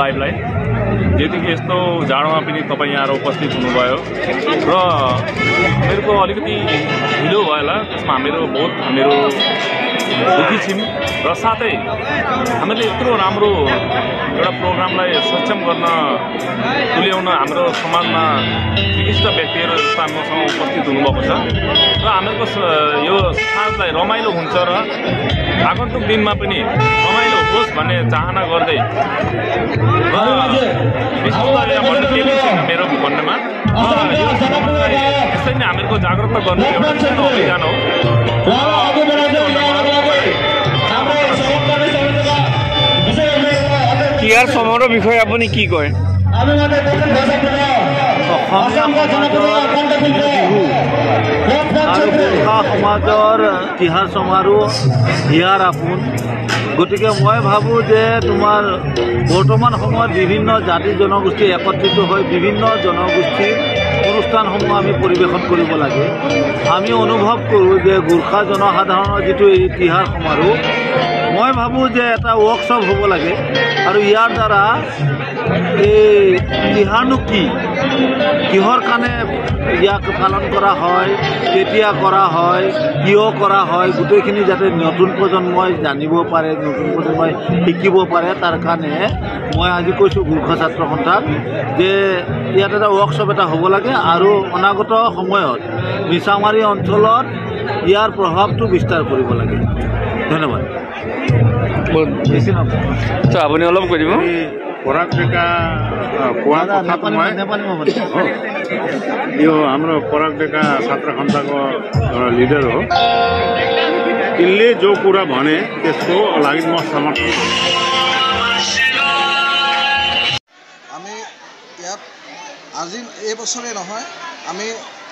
लाइभलाई जेतिकै यस्तो जाडोमा पनि तपाईँ यहाँ उपस्थित हुनुभयो र मेरो अलिकति ढिलो भयो होला त्यसमा हामीहरू दुखी छौँ र साथै हामीले यत्रो राम्रो एउटा प्रोग्रामलाई सक्षम गर्न तुल्याउन हाम्रो समाजमा विशिष्ट व्यक्तिहरू जस्तो हामीसँग उपस्थित हुनुभएको छ र हामीहरूको यो साँझलाई रमाइलो हुन्छ र आगन्तुक दिनमा पनि रमाइलो होस् भन्ने चाहना गर्दै र विशेष यहाँ भन्नु केही छैन मेरो भन्नेमा यसरी नै हामीहरूको जागरुक गर्ने एउटा सानो अभियान हो। ইয়াৰ সমাৰোহ বিষয়ে আপুনি কি কয়? সমাজৰ তিহাৰ সমাৰোহ হিয়াৰ আপোন গতিকে মই ভাবোঁ যে তোমাৰ বৰ্তমান সময়ত বিভিন্ন জাতি জনগোষ্ঠী একত্ৰিত হৈ বিভিন্ন জনগোষ্ঠীৰ অনুষ্ঠানসমূহ আমি পৰিৱেশন কৰিব লাগে। আমি অনুভৱ কৰোঁ যে গোৰ্খা জনসাধাৰণৰ যিটো এই তিহাৰ সমাৰোহ মই ভাবোঁ যে এটা ৱৰ্কশ্বপ হ'ব লাগে আৰু ইয়াৰ দ্বাৰা এই তিহাৰনো কি কিহৰ কাৰণে ইয়াক পালন কৰা হয় কেতিয়া কৰা হয় কিয় কৰা হয় গোটেইখিনি যাতে নতুন প্ৰজন্মই জানিব পাৰে নতুন প্ৰজন্মই শিকিব পাৰে তাৰ কাৰণে মই আজি কৈছোঁ গোৰ্খা ছাত্ৰ সন্থাক যে ইয়াত এটা ৱৰ্কশ্বপ এটা হ'ব লাগে আৰু অনাগত সময়ত মিছামাৰী অঞ্চলত ইয়াৰ প্ৰভাৱটো বিস্তাৰ কৰিব লাগে। ধন্যবাদ। বেছি নহয় আপুনি অলপ কৈ দিব। पराग डेका कुवा कथाको यो हाम्रो पराग डेका छात्र सन्थाको एउटा लिडर हो। यसले जो कुरा भने त्यसको लागि म समर्थन আমি ইয়াত আজি এই বছৰে নহয় আমি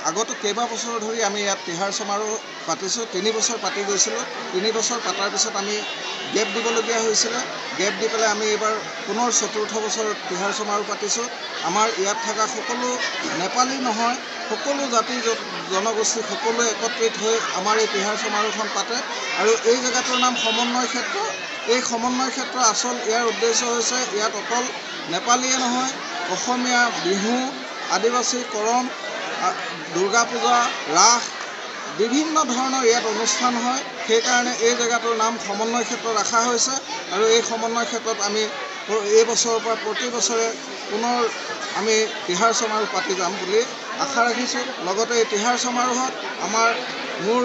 আগতো কেইবা বছৰ ধৰি আমি ইয়াত তিহাৰ সমাৰোহ পাতিছোঁ। 3 বছৰ পাতি গৈছিলোঁ। 3 বছৰ পাতাৰ পিছত আমি গেপ দিবলগীয়া হৈছিলে। গেপ দি পেলাই আমি এইবাৰ পুনৰ 4ৰ্থ বছৰ তিহাৰ সমাৰোহ পাতিছোঁ। আমাৰ ইয়াত থকা সকলো নেপালী নহয় সকলো জাতি জনগোষ্ঠী সকলোৱে একত্ৰিত হৈ আমাৰ এই তিহাৰ সমাৰোহখন পাতে আৰু এই জেগাটোৰ নাম সমন্বয় ক্ষেত্ৰ। এই সমন্বয় ক্ষেত্ৰ আচল ইয়াৰ উদ্দেশ্য হৈছে ইয়াত অকল নেপালীয়ে নহয় অসমীয়া বিহু আদিবাসী কৰম দুৰ্গা পূজা ৰাস বিভিন্ন ধৰণৰ ইয়াত অনুষ্ঠান হয়। সেইকাৰণে এই জেগাটোৰ নাম সমন্বয় ক্ষেত্ৰ ৰখা হৈছে আৰু এই সমন্বয় ক্ষেত্ৰত আমি এই বছৰৰ পৰা প্ৰতি বছৰে পুনৰ আমি তিহাৰ সমাৰোহ পাতি যাম বুলি আশা ৰাখিছোঁ। লগতে এই তিহাৰ সমাৰোহত আমাৰ মোৰ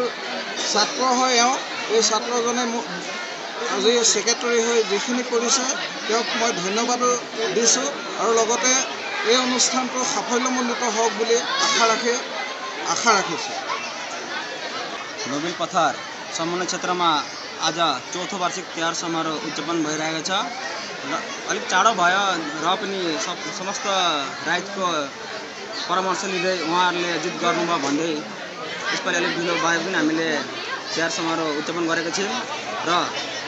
ছাত্ৰ হয় এই ছাত্ৰজনে আজি ছেক্ৰেটাৰী হৈ যিখিনি কৰিছে তেওঁক মই ধন্যবাদো দিছোঁ আৰু লগতে এই অনুষ্ঠানটো সাফল্যমণ্ডিত হোক বুলি आशा राखिछु। नोबेल पथार समन्वय क्षेत्र में आज 4थो वार्षिक तिहार समारोह उद्यापन भइरहेको छ। अलिक चाँडो भयो र पनि समस्त राइतको परामर्श लिँदै उहाँहरूले जित गर्नुभयो भन्दै यसपालि अलिक ढिलो भए पनि हामीले तिहार समारोह उद्यापन गरेका छौँ र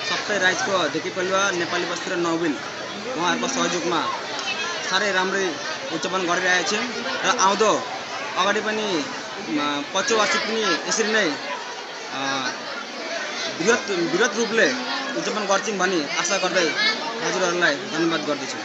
सबै राइतको ढेकी परिवार नेपाली बस्ती र नोबेल उहाँहरूको सहयोगमा साह्रै राम्रै उद्यापन गरिरहेका छौँ र आउँदो अगाडि पनि 5औं वार्षिक पनि यसरी नै बृहत रूपले उद्यापन गर्छौँ भनी आशा गर्दै हजुरहरूलाई धन्यवाद गर्दछु।